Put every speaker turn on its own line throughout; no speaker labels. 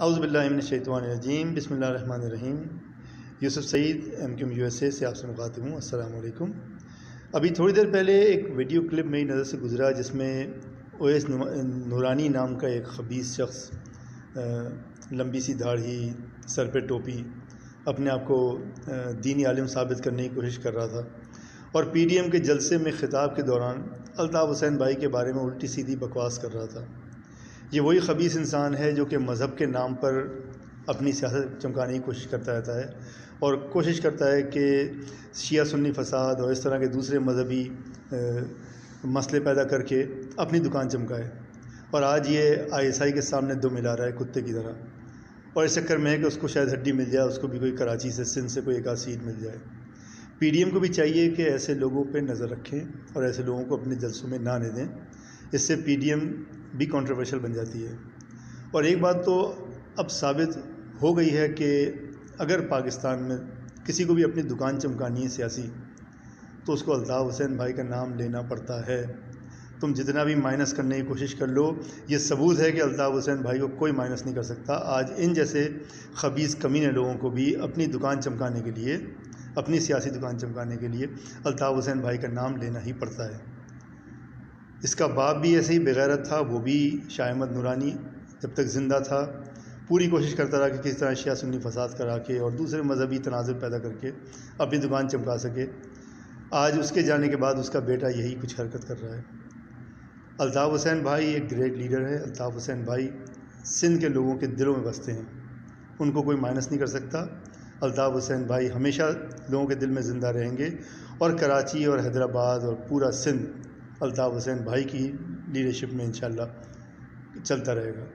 اعوذ باللہ من الشیطان الرجیم، بسم اللہ الرحمن الرحیم۔ یوسف سعید MQM USA سے آپ سے مخاطب ہوں۔ السلام علیکم۔ ابھی تھوڑی دیر پہلے ایک ویڈیو کلپ میری نظر سے گزرا جس میں اویس نورانی نام کا ایک خبیث شخص لمبی سی داڑھی، سر پہ ٹوپی، اپنے آپ کو دینی عالم ثابت کرنے کی کوشش کر رہا تھا، اور PDM کے جلسے میں خطاب کے دوران الطاف حسین بھائی کے بارے میں الٹی سیدھی بکواس کر رہا تھا۔ یہ وہی خبیث انسان ہے جو کہ مذہب کے نام پر اپنی سیاست چمکانے کی کوشش کرتا رہتا ہے، اور کوشش کرتا ہے کہ شیعہ سنی فساد اور اس طرح کے دوسرے مذہبی مسئلے پیدا کر کے اپنی دکان چمکائے، اور آج یہ ISI کے سامنے دو ملا رہا ہے کتے کی طرح، اور اس چکر میں ہے کہ اس کو شاید ہڈی مل جائے، اس کو بھی کوئی کراچی سے سندھ سے کوئی ایک سیٹ مل جائے۔ PDM کو بھی چاہیے کہ ایسے لوگوں پہ نظر رکھیں اور ایسے لوگوں کو اپنے جلسوں میں نہ آنے دیں، اس سے PDM بھی کنٹروورشل بن جاتی ہے۔ اور ایک بات تو اب ثابت ہو گئی ہے کہ اگر پاکستان میں کسی کو بھی اپنی دکان چمکانی ہے سیاسی، تو اس کو الطاف حسین بھائی کا نام لینا پڑتا ہے۔ تم جتنا بھی مائنس کرنے کی کوشش کر لو، یہ ثبوت ہے کہ الطاف حسین بھائی کو کوئی مائنس نہیں کر سکتا۔ آج ان جیسے خبیث کمینے لوگوں کو بھی اپنی دکان چمکانے کے لیے، اپنی سیاسی دکان چمکانے کے لیے الطاف حسین بھائی کا نام لینا ہی پڑتا ہے۔ اس کا باپ بھی ایسے ہی بغیرت تھا، وہ بھی شاہ احمد نورانی جب تک زندہ تھا پوری کوشش کرتا رہا کہ کس طرح شیعہ سنی فساد کرا کے اور دوسرے مذہبی تناظر پیدا کر کے اپنی دکان چمکا سکے۔ آج اس کے جانے کے بعد اس کا بیٹا یہی کچھ حرکت کر رہا ہے۔ الطاف حسین بھائی ایک گریٹ لیڈر ہے۔ الطاف حسین بھائی سندھ کے لوگوں کے دلوں میں بستے ہیں، ان کو کوئی مائنس نہیں کر سکتا۔ الطاف حسین بھائی ہمیشہ لوگوں کے دل میں زندہ رہیں گے، اور کراچی اور حیدرآباد اور پورا سندھ الطاف حسین بھائی کی لیڈرشپ میں انشاءاللہ چلتا رہے گا۔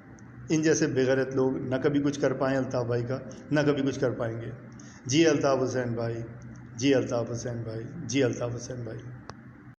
ان جیسے بغیرت لوگ نہ کبھی کچھ کر پائیں الطاف بھائی کا، نہ کبھی کچھ کر پائیں گے۔ جی الطاف حسین بھائی، جی الطاف حسین بھائی، جی الطاف حسین بھائی۔